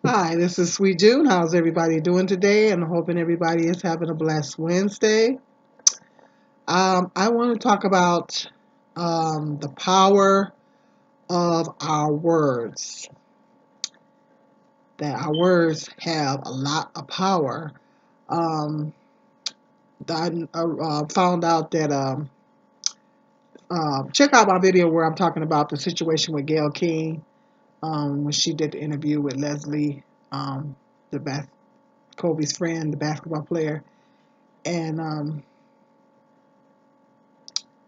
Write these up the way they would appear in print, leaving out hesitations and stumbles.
Hi, this is Sweet June. How's everybody doing today? And hoping everybody is having a blessed Wednesday. I want to talk about the power of our words. That our words have a lot of power. Um, I found out that check out my video where I'm talking about the situation with Gayle King when she did the interview with Leslie, um, the Kobe's friend, the basketball player, and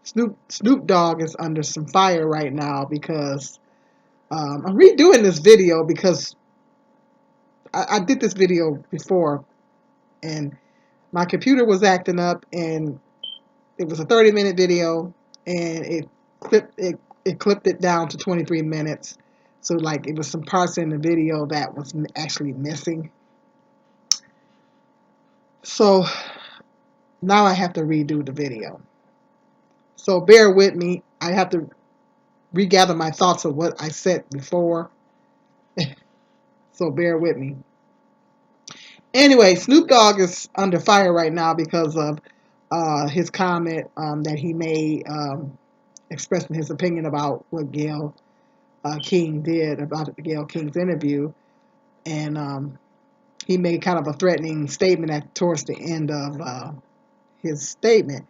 Snoop Dogg is under some fire right now because I'm redoing this video because I did this video before and my computer was acting up and it was a 30-minute video and it clipped it down to 23 minutes. So like it was some parts in the video that was actually missing. So now I have to redo the video. So bear with me. I have to regather my thoughts of what I said before. So bear with me. Anyway, Snoop Dogg is under fire right now because of his comment that he made expressing his opinion about what Gayle King did about Gayle King's interview. And he made kind of a threatening statement towards the end of his statement.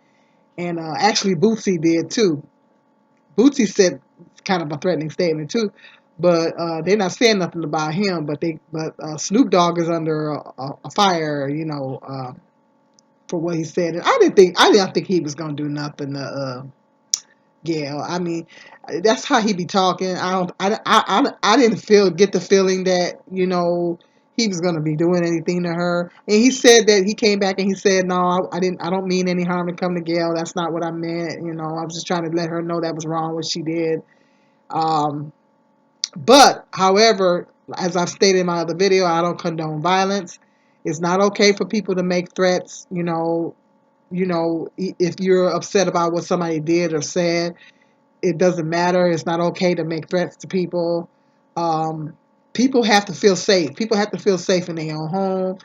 And actually, Bootsy did too. Bootsy said kind of a threatening statement too, but they're not saying nothing about him. But Snoop Dogg is under a fire, for what he said. And I didn't think he was gonna do nothing to Gail. I mean, that's how he be talking. I didn't get the feeling that he was gonna be doing anything to her. And he said that he came back and he said, no, I don't mean any harm to come to Gail. That's not what I meant. I was just trying to let her know that was wrong what she did. Um, but however, as I've stated in my other video, I don't condone violence. It's not okay for people to make threats. If you're upset about what somebody did or said, it doesn't matter. It's not okay to make threats to people. Um, People have to feel safe. People have to feel safe in their own home.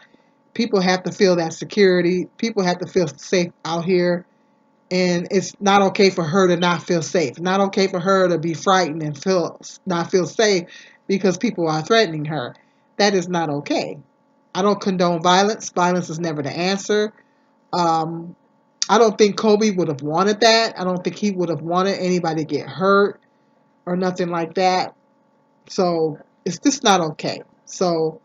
People have to feel that security. People have to feel safe out here. And it's not okay for her to not feel safe. Not okay for her to be frightened and not feel safe because people are threatening her. That is not okay. I don't condone violence. Violence is never the answer. Um, I don't think Kobe would have wanted that. I don't think he would have wanted anybody to get hurt or nothing like that. So it's just not okay. So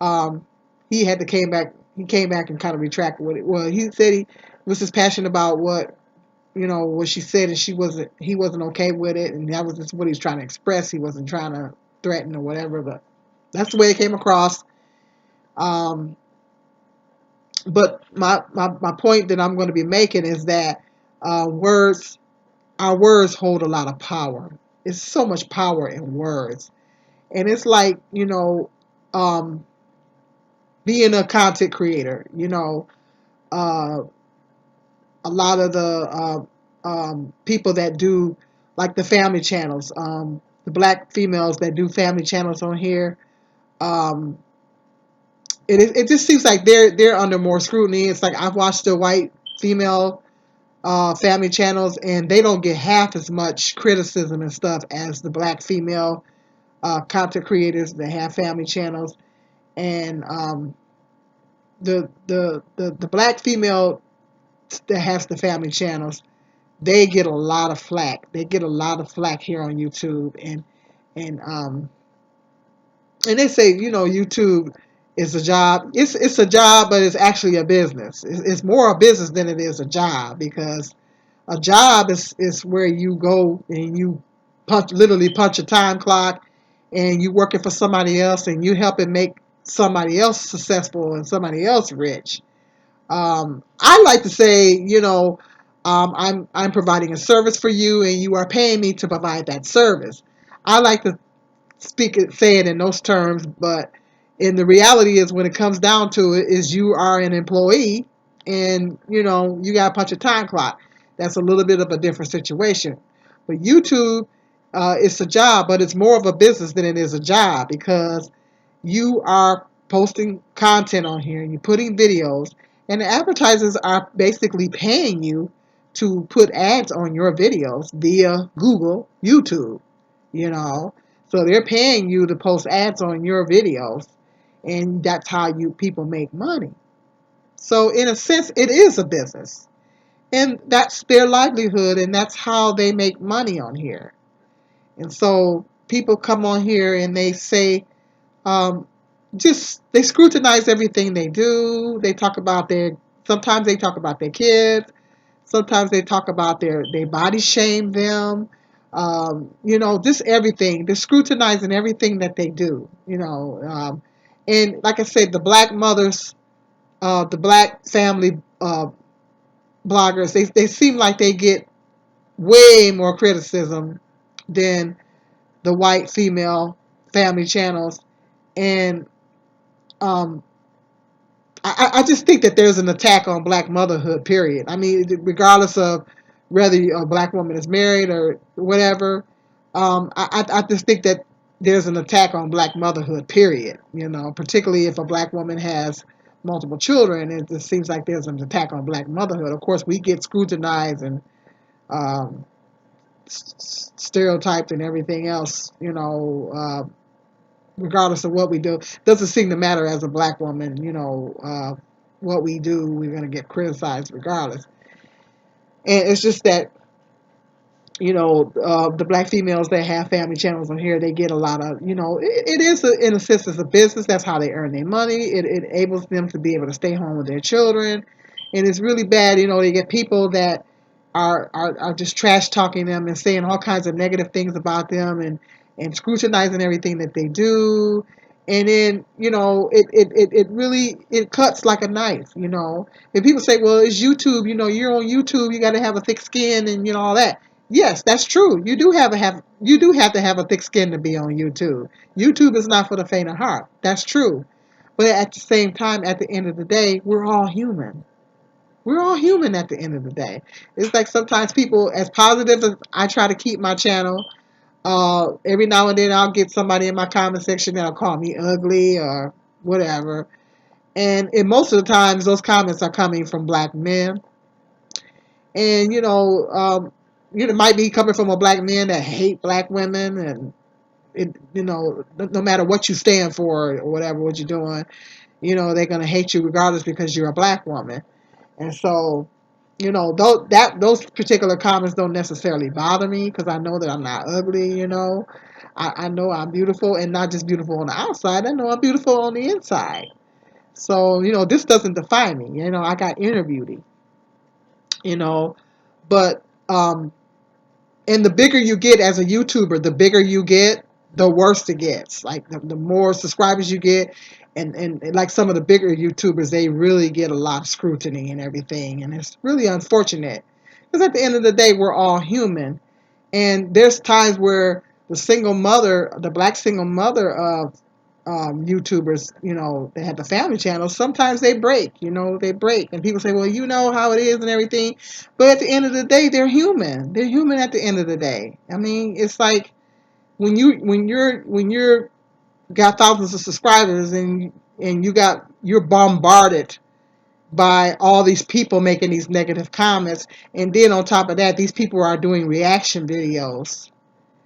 um, he had to came back. He came back and kind of retracted with it. Well, he said he was just passionate about what she said, and he wasn't okay with it, and that was just what he was trying to express. He wasn't trying to threaten or whatever, but that's the way it came across. Um, but my point that I'm going to be making is that words our words hold a lot of power. It's so much power in words. And it's like, um, being a content creator, uh, a lot of the people that do like the family channels, the black females that do family channels on here, um, it just seems like they're under more scrutiny. It's like I've watched the white female family channels and they don't get half as much criticism and stuff as the black female content creators that have family channels. And the black female that has the family channels, they get a lot of flack. They get a lot of flack here on YouTube, and and they say YouTube is a job. It's a job, but it's actually a business. It's more a business than it is a job because a job is where you go and you literally punch a time clock and you working for somebody else and you helping make somebody else successful and somebody else rich. I like to say, I'm providing a service for you and you are paying me to provide that service. I like to say it in those terms, but in the reality is when it comes down to it is you are an employee and you got to punch a time clock. That's a little bit of a different situation. But YouTube, it's a job, but it's more of a business than it is a job because you are posting content on here and you're putting videos, and the advertisers are basically paying you to put ads on your videos via Google, YouTube, you know. So they're paying you to post ads on your videos, and that's how you people make money. So in a sense, it is a business, and that's their livelihood, and that's how they make money on here. And so people come on here and they say, um, just they scrutinize everything they do. They talk about their sometimes they talk about their kids. Sometimes they talk about their body shame them. Just everything. They're scrutinizing everything that they do. And like I said, the black mothers, the black family bloggers, they seem like they get way more criticism than the white female family channels. And um, I just think that there's an attack on black motherhood, period. I mean, regardless of whether a black woman is married or whatever, I just think that there's an attack on black motherhood, period. Particularly if a black woman has multiple children, it just seems like there's an attack on black motherhood. Of course, we get scrutinized and um, stereotyped and everything else, regardless of what we do. Doesn't seem to matter as a black woman, what we do, we're going to get criticized regardless. And it's just that, the black females that have family channels on here, they get a lot of, it is, in a sense, it's a business. That's how they earn their money. It enables them to be able to stay home with their children. And it's really bad, they get people that are just trash talking them and saying all kinds of negative things about them and scrutinizing everything that they do. And then, it really, it cuts like a knife, If people say, well, it's YouTube, you're on YouTube, you got to have a thick skin and, all that. Yes, that's true. You do have to have a thick skin to be on YouTube. YouTube is not for the faint of heart. That's true. But at the same time, at the end of the day, we're all human. We're all human at the end of the day. It's like sometimes people, as positive as I try to keep my channel, every now and then I'll get somebody in my comment section that'll call me ugly or whatever. And most of the times, those comments are coming from black men. And it might be coming from a black man that hate black women, and no matter what you stand for or whatever what you're doing, they're gonna hate you regardless because you're a black woman. And so, those particular comments don't necessarily bother me because I know that I'm not ugly. I know I'm beautiful, and not just beautiful on the outside. I know I'm beautiful on the inside. So this doesn't define me. I got inner beauty. You know, but and the bigger you get as a YouTuber, the bigger you get, the worse it gets. Like the more subscribers you get, and like some of the bigger YouTubers, they really get a lot of scrutiny and everything, and it's really unfortunate because at the end of the day, we're all human, and there's times where the black single mother of YouTubers, they have the family channel. Sometimes they break, and people say, well, you know how it is and everything. But at the end of the day, they're human. They're human at the end of the day. I mean, it's like when you're got thousands of subscribers and you're bombarded by all these people making these negative comments, and then on top of that, these people are doing reaction videos.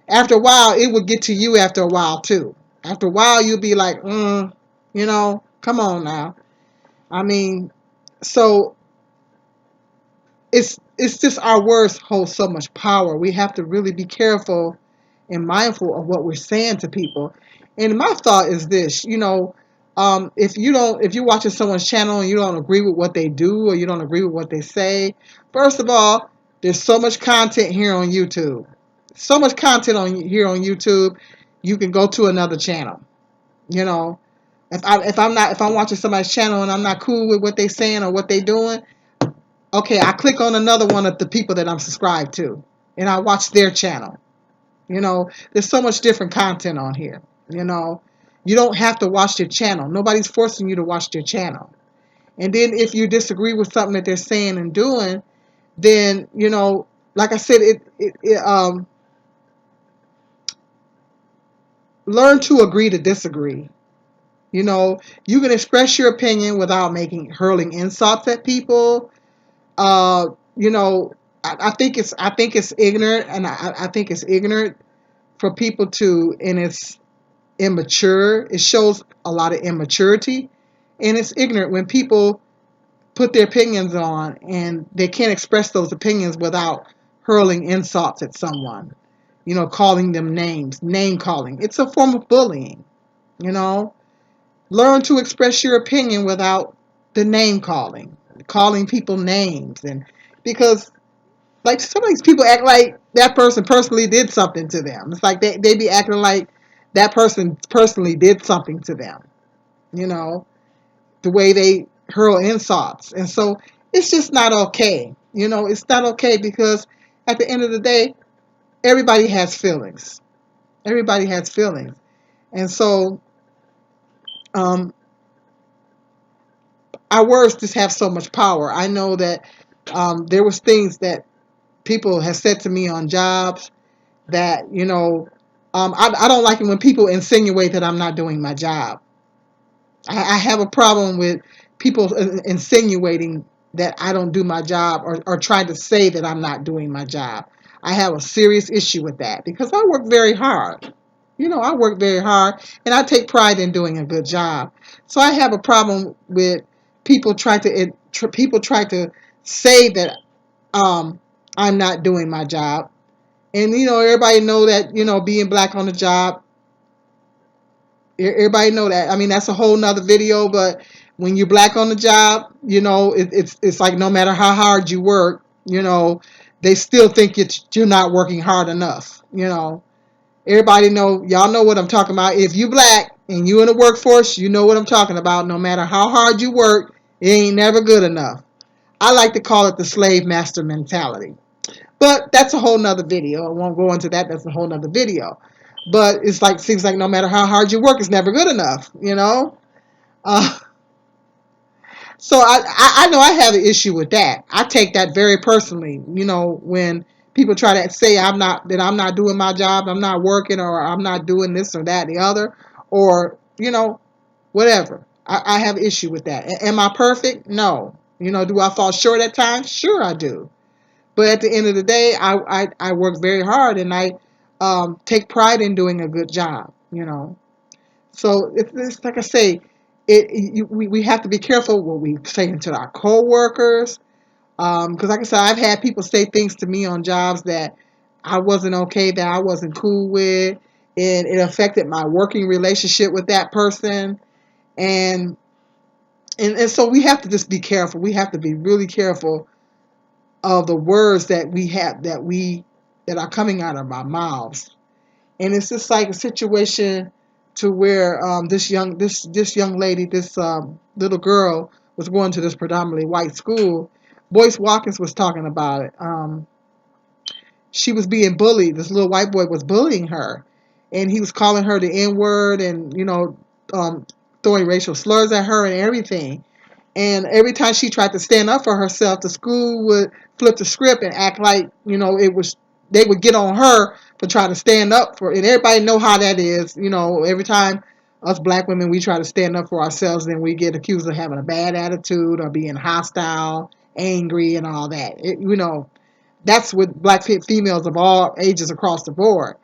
After a while, it will get to you after a while too. After a while, you'll be like, come on now. I mean, so it's just our words hold so much power. We have to really be careful and mindful of what we're saying to people. And my thought is this, if you're watching someone's channel and you don't agree with what they do or you don't agree with what they say, first of all, there's so much content here on YouTube. So much content on YouTube. You can go to another channel. You know, if I'm watching somebody's channel and I'm not cool with what they're saying or what they're doing, okay, I click on another one of the people that I'm subscribed to, and I watch their channel. There's so much different content on here. You know, you don't have to watch their channel. Nobody's forcing you to watch their channel. And then if you disagree with something that they're saying and doing, then like I said, learn to agree to disagree. You know, you can express your opinion without making hurling insults at people. Uh, you know, I think it's ignorant, and I think it's ignorant for people to, and it's immature. It shows a lot of immaturity, and it's ignorant when people put their opinions on and they can't express those opinions without hurling insults at someone. You know, calling them names, name calling. It's a form of bullying. You know, learn to express your opinion without the name calling, calling people names, and because like some of these people act like that person personally did something to them. It's like they be acting like that person personally did something to them. You know, the way they hurl insults. And so it's just not okay. You know, it's not okay because at the end of the day, everybody has feelings. Everybody has feelings. And so um, our words just have so much power. I know that there was things that people have said to me on jobs that, you know, I don't like it when people insinuate that I'm not doing my job. I have a problem with people insinuating that I don't do my job or trying to say that I'm not doing my job. I have a serious issue with that because I work very hard. You know, I work very hard and I take pride in doing a good job. So I have a problem with people people try to say that I'm not doing my job. And you know, everybody know that, you know, being black on the job, everybody know that. I mean, that's a whole nother video. But when you're black on the job, you know, it's like no matter how hard you work, you know, they still think you're not working hard enough. You know, everybody know, y'all know what I'm talking about. If you black and you in the workforce, you know what I'm talking about. No matter how hard you work, it ain't never good enough. I like to call it the slave master mentality. But that's a whole nother video. I won't go into that. That's a whole nother video. But it's like seems like no matter how hard you work, it's never good enough. You know. Uh, so I know I have an issue with that. I take that very personally. You know, when people try to say I'm not doing my job, I'm not working, or I'm not doing this or that, the other, or you know, whatever. I have an issue with that. Am I perfect? No. You know, do I fall short at times? Sure, I do. But at the end of the day, I work very hard and I take pride in doing a good job, you know. So it's like I say, we have to be careful what we say to our coworkers. Because like I said, I've had people say things to me on jobs that I wasn't okay, that I wasn't cool with, and it affected my working relationship with that person. And and so we have to just be careful. We have to be really careful of the words that we have that are coming out of our mouths. And it's just like a situation to where this young lady, this little girl was going to this predominantly white school. Boyce Watkins was talking about it. She was being bullied. This little white boy was bullying her, and he was calling her the N word, and you know, throwing racial slurs at her and everything. And every time she tried to stand up for herself, the school would flip the script and act like, you know, it was they would get on her for trying to stand up for. And everybody know how that is. You know, every time us black women we try to stand up for ourselves, then we get accused of having a bad attitude or being hostile, angry, and all that. You know, that's what black females of all ages across the board.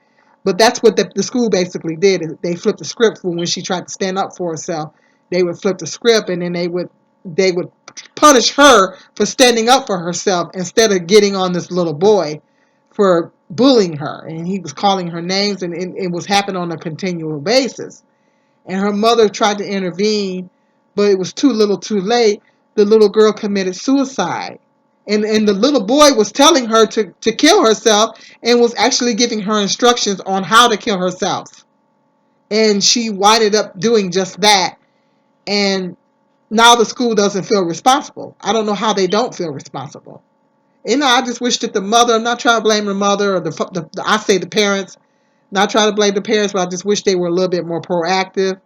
But that's what the school basically did. They flipped the script for when she tried to stand up for herself. They would flip the script and then they would punish her for standing up for herself instead of getting on this little boy for bullying her. And he was calling her names and it was happening on a continual basis. And her mother tried to intervene, but it was too little too late. The little girl committed suicide. And the little boy was telling her to kill herself and was actually giving her instructions on how to kill herself. And she winded up doing just that. And now the school doesn't feel responsible. I don't know how they don't feel responsible. You know, I just wish that the mother, I'm not trying to blame the mother or I say the parents, not trying to blame the parents, but I just wish they were a little bit more proactive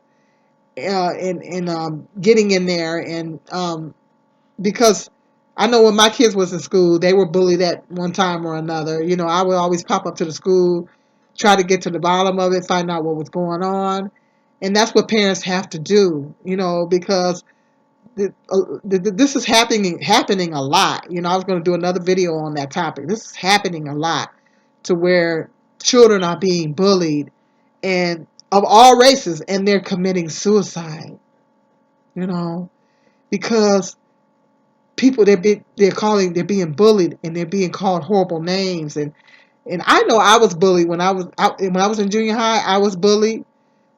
in getting in there and because I know when my kids was in school, they were bullied at one time or another. You know, I would always pop up to the school, try to get to the bottom of it, find out what was going on, And that's what parents have to do, because this is happening a lot. I was going to do another video on that topic. This is happening a lot, to where children are being bullied, and of all races, and they're committing suicide. You know, because people they're being bullied, and they're being called horrible names. And I know I was bullied when I was in junior high. I was bullied.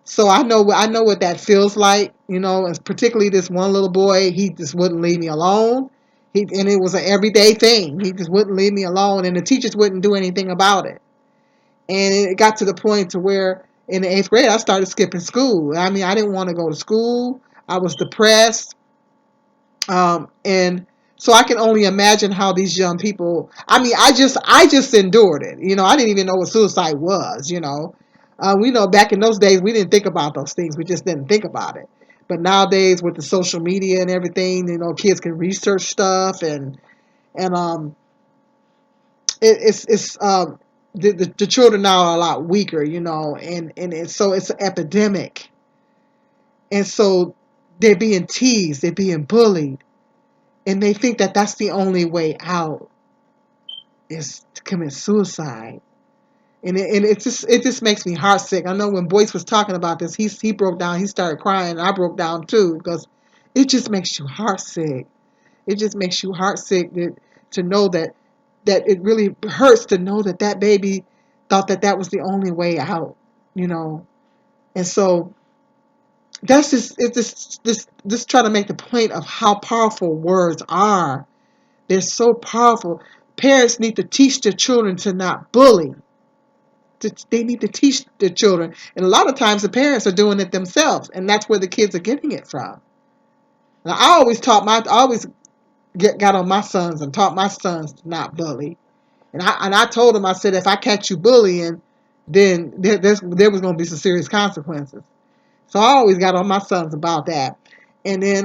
So I know what that feels like, and particularly this one little boy. He just wouldn't leave me alone. And it was an everyday thing. He just wouldn't leave me alone, and the teachers wouldn't do anything about it. And it got to the point to where in the eighth grade I started skipping school. I mean, I didn't want to go to school. I was depressed, and so I can only imagine how these young people. I mean, I just endured it. I didn't even know what suicide was. We know back in those days we didn't think about those things. We just didn't think about it. But nowadays with the social media and everything, kids can research stuff, and it's the children now are a lot weaker, so it's an epidemic, and so they're being teased, they're being bullied, and they think that that's the only way out is to commit suicide. And it just makes me heartsick. I know when Boyce was talking about this, he broke down, he started crying, and I broke down too, because it just makes you heartsick. It just makes you heartsick to know that it really hurts to know that that baby thought that that was the only way out, you know. And so that's just trying to make the point of how powerful words are. They're so powerful. Parents need to teach their children to not bully. They need to teach their children, and a lot of times the parents are doing it themselves, and that's where the kids are getting it from. Now, I always got on my sons and taught my sons to not bully. And I told them, I said, if I catch you bullying, then there was going to be some serious consequences. So I always got on my sons about that. And then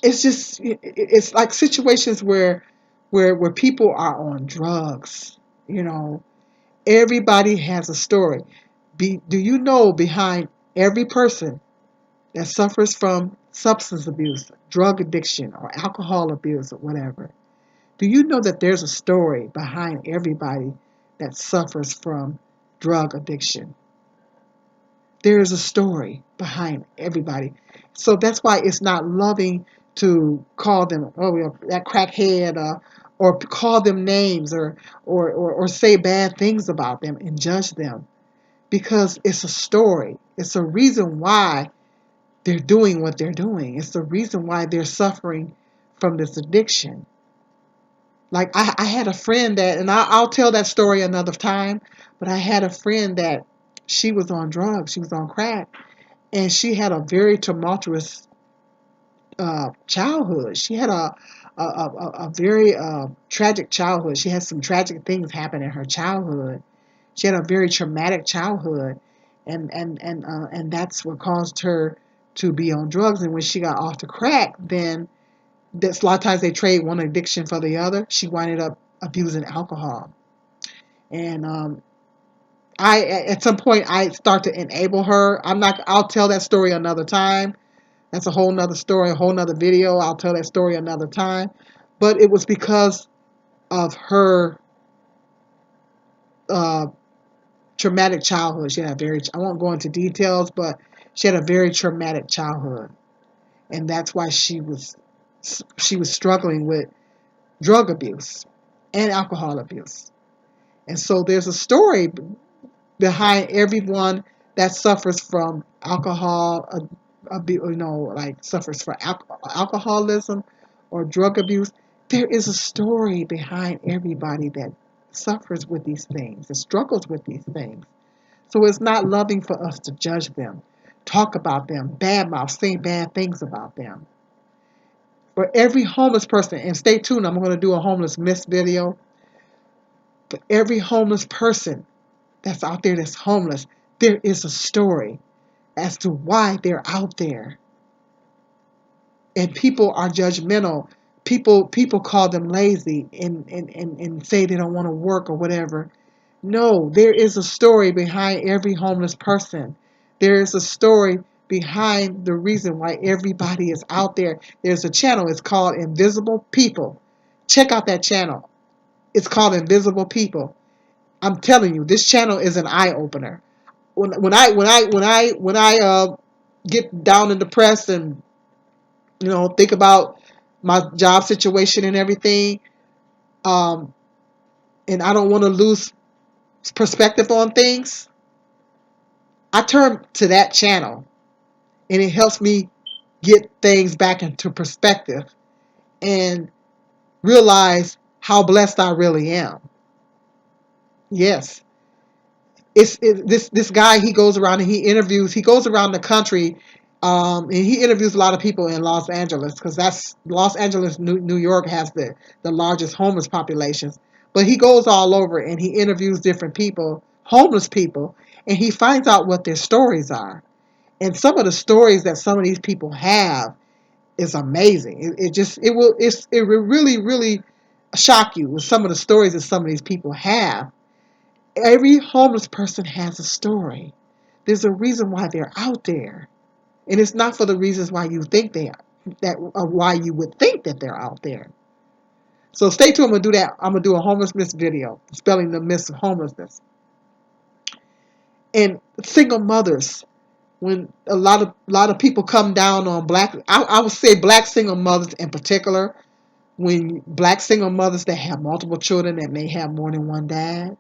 it's like situations where people are on drugs. You know, everybody has a story. Do you know behind every person that suffers from substance abuse, drug addiction, or alcohol abuse, or whatever? Do you know that there's a story behind everybody that suffers from drug addiction? There is a story behind everybody. So that's why it's not loving to call them, oh, that crackhead, or call them names, or say bad things about them and judge them, because it's a story. It's a reason why they're doing what they're doing. It's the reason why they're suffering from this addiction. Like I had a friend that, and I'll tell that story another time, but I had a friend that she was on drugs, she was on crack, and she had a very tumultuous childhood. She had a very tragic childhood. She had some tragic things happen in her childhood. She had a very traumatic childhood, and that's what caused her to be on drugs. And when she got off the crack, then that's a lot of times they trade one addiction for the other. She winded up abusing alcohol, and I at some point I start to enable her. I'm not. I'll tell that story another time. That's a whole nother story, a whole nother video. I'll tell that story another time. But it was because of her uh, traumatic childhood. She had a very. I won't go into details, but she had a very traumatic childhood, and that's why she was struggling with drug abuse and alcohol abuse. And so there's a story behind everyone that suffers from alcohol abuse, like suffers from alcoholism or drug abuse. There is a story behind everybody that suffers with these things, that struggles with these things. So it's not loving for us to judge them, talk about them, badmouth, say bad things about them. For every homeless person, and stay tuned, I'm going to do a homeless myth video. For every homeless person that's out there that's homeless, there is a story as to why they're out there. And people are judgmental. People call them lazy and say they don't want to work or whatever. No, there is a story behind every homeless person. There is a story behind the reason why everybody is out there. There's a channel, it's called Invisible People. Check out that channel. It's called Invisible People. I'm telling you, this channel is an eye opener. When I get down and depressed and think about my job situation and everything, um, and I don't want to lose perspective on things, I turn to that channel, and it helps me get things back into perspective and realize how blessed I really am. Yes, this guy. He goes around and he interviews. He goes around the country, and he interviews a lot of people in Los Angeles, because that's Los Angeles. New York has the largest homeless populations. But he goes all over and he interviews different people, homeless people, and he finds out what their stories are. And some of the stories that some of these people have is amazing. It will really shock you with some of the stories that some of these people have. Every homeless person has a story. There's a reason why they're out there, and it's not for the reasons why you think they are, that why you would think that they're out there. So stay tuned. I'm gonna do that. I'm gonna do a homelessness video, spelling the myths of homelessness, and single mothers. When a lot of people come down on black, I would say black single mothers in particular. When black single mothers that have multiple children that may have more than one dad,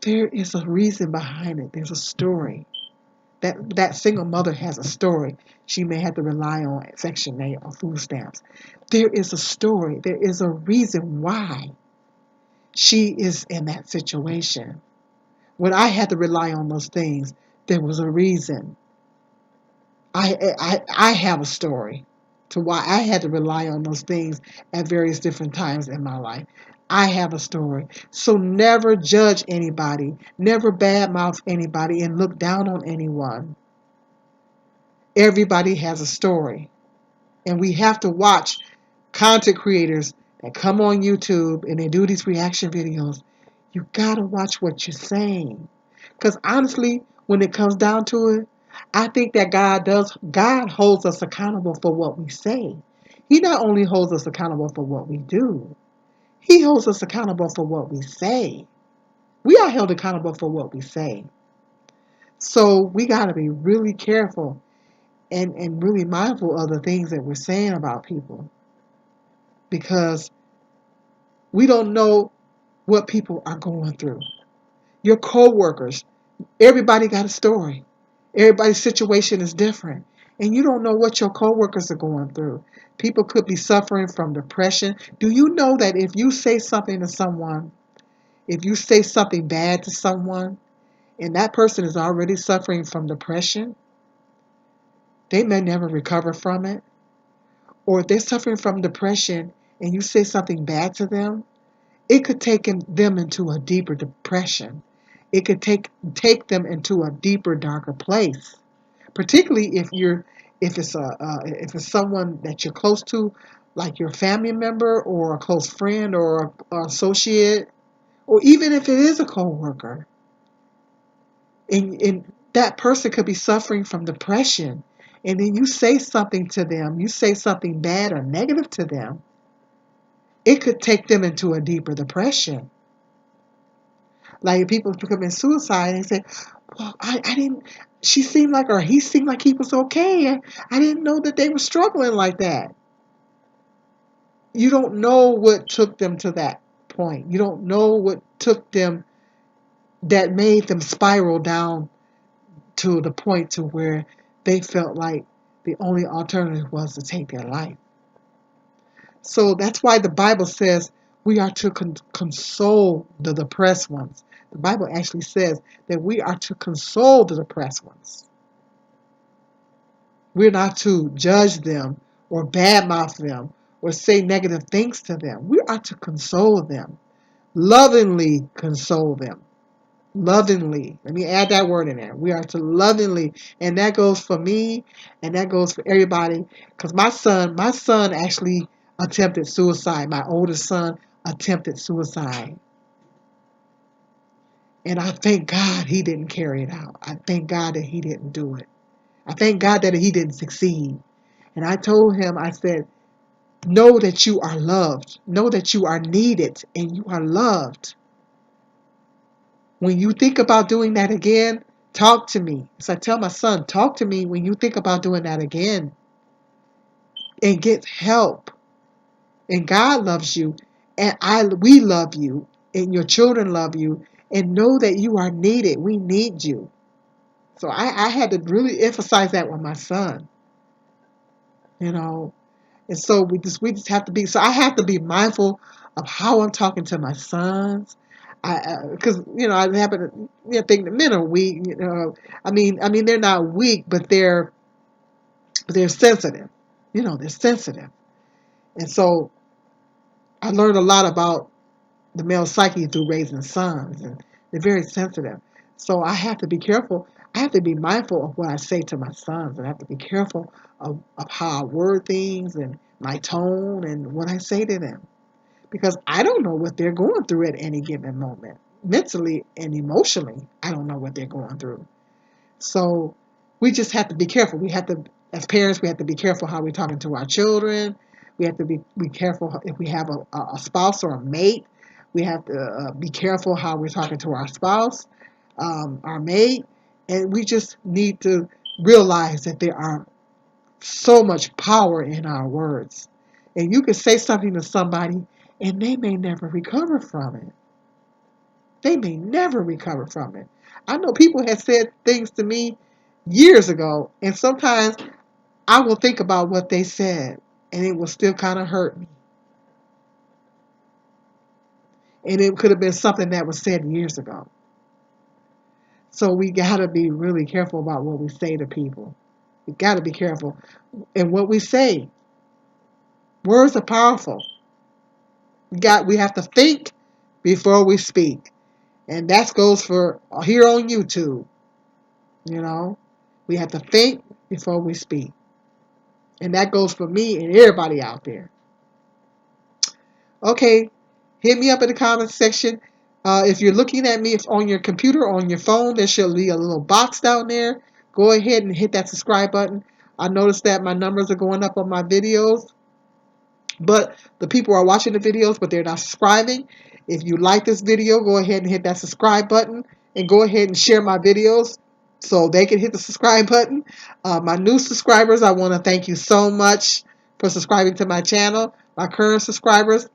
there is a reason behind it. There's a story. That single mother has a story. She may have to rely on Section 8 or food stamps. There is a story. There is a reason why she is in that situation. When I had to rely on those things, there was a reason. I have a story to why I had to rely on those things at various different times in my life. I have a story. So never judge anybody, never badmouth anybody and look down on anyone. Everybody has a story. And we have to watch content creators that come on YouTube and they do these reaction videos. You gotta watch what you're saying. Because honestly, when it comes down to it, I think that God holds us accountable for what we say. He not only holds us accountable for what we do, He holds us accountable for what we say. We are held accountable for what we say. So we gotta be really careful and really mindful of the things that we're saying about people, because we don't know what people are going through. Your co-workers, everybody got a story. Everybody's situation is different. And you don't know what your coworkers are going through. People could be suffering from depression. Do you know that if you say something to someone, if you say something bad to someone, and that person is already suffering from depression, they may never recover from it? Or if they're suffering from depression and you say something bad to them, it could take them into a deeper depression. It could take them into a deeper, darker place. Particularly if it's someone that you're close to, like your family member or a close friend or a associate, or even if it is a coworker, and that person could be suffering from depression, and then you say something to them, you say something bad or negative to them, it could take them into a deeper depression. Like if people commit suicide and say, well, I didn't, she seemed like, or he seemed like he was okay. I didn't know that they were struggling like that. You don't know what took them to that point. You don't know what took them, that made them spiral down to the point to where they felt like the only alternative was to take their life. So that's why the Bible says we are to console the depressed ones. The Bible actually says that we are to console the depressed ones. We're not to judge them or badmouth them or say negative things to them. We are to console them, lovingly console them. Lovingly. Let me add that word in there. We are to lovingly, and that goes for me, and that goes for everybody. Because my son actually attempted suicide. My oldest son attempted suicide, And I thank God he didn't carry it out. I thank God that he didn't do it. I thank God that he didn't succeed. And I told him, I said, know that you are loved. Know that you are needed and you are loved. When you think about doing that again, talk to me. So I tell my son, talk to me when you think about doing that again and get help. And God loves you and we love you and your children love you, and know that you are needed. We need you. So I had to really emphasize that with my son, you know. And so we just have to be. So I have to be mindful of how I'm talking to my sons. Because I happen to think that men are weak. I mean they're not weak, but they're sensitive. They're sensitive, and so I learned a lot about the male psyche through raising sons, and they're very sensitive. So I have to be careful. I have to be mindful of what I say to my sons, and I have to be careful of how I word things and my tone and what I say to them, because I don't know what they're going through at any given moment, mentally and emotionally. I don't know what they're going through. So we just have to be careful. We have to, as parents, we have to be careful how we're talking to our children. We have to be careful if we have a spouse or a mate. We have to be careful how we're talking to our spouse, our mate. And we just need to realize that there are so much power in our words. And you can say something to somebody and they may never recover from it. They may never recover from it. I know people have said things to me years ago, and sometimes I will think about what they said, and it will still kind of hurt me. And it could have been something that was said years ago. So we got to be really careful about what we say to people. We got to be careful. And what we say, words are powerful. We have to think before we speak. And that goes for here on YouTube. You know, we have to think before we speak. And that goes for me and everybody out there. Okay, hit me up in the comments section. If you're looking at me on your computer or on your phone, there should be a little box down there. Go ahead and hit that subscribe button. I noticed that my numbers are going up on my videos, but the people are watching the videos, but they're not subscribing. If you like this video, go ahead and hit that subscribe button and go ahead and share my videos so they can hit the subscribe button. My new subscribers, I want to thank you so much for subscribing to my channel. My current subscribers,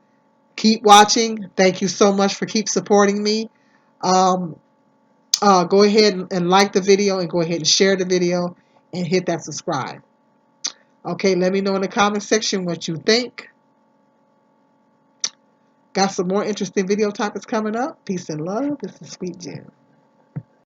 keep watching. Thank you so much for keep supporting me. Um, go ahead and like the video and go ahead and share the video and hit that subscribe. Okay, let me know in the comment section what you think. Got some more interesting video topics coming up. Peace and love. This is Sweet Jen.